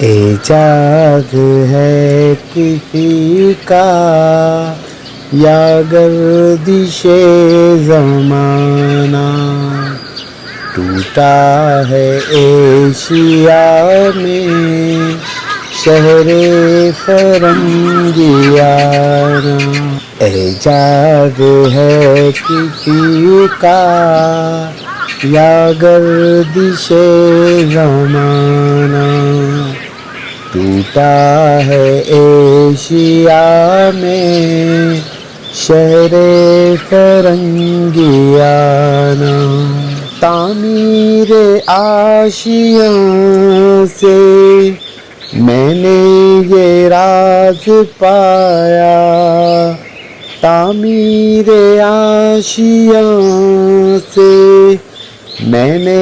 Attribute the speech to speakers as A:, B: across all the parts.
A: اعجاز ہے کسی کا یا گردش زمانہ، ٹوٹا ہے ایشیا میں شہر فرنگیانہ۔ اعجاز ہے کسی کا یا گردش زمانہ، ٹوٹا ہے ایشیا میں شہر فرنگیانہ۔ تعمیر عاشیاں سے میں نے یہ راز پایا، تعمیر عاشیاں سے میں نے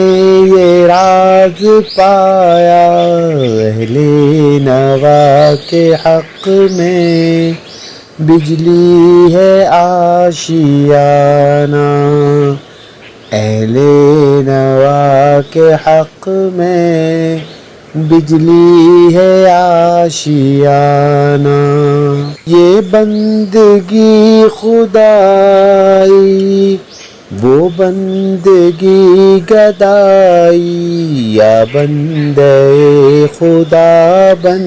A: یہ راز پایا، اہل نوا کے حق میں بجلی ہے آشیانہ، اہل نوا کے حق میں بجلی ہے آشیانہ۔ یہ بندگی خدائی وہ بندگی گدائی، یا بندے خدا بن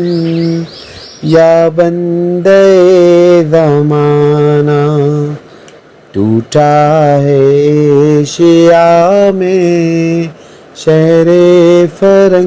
A: یا بندے زمانہ، ٹوٹا ہے ایشیا میں شہر فرنگیانہ۔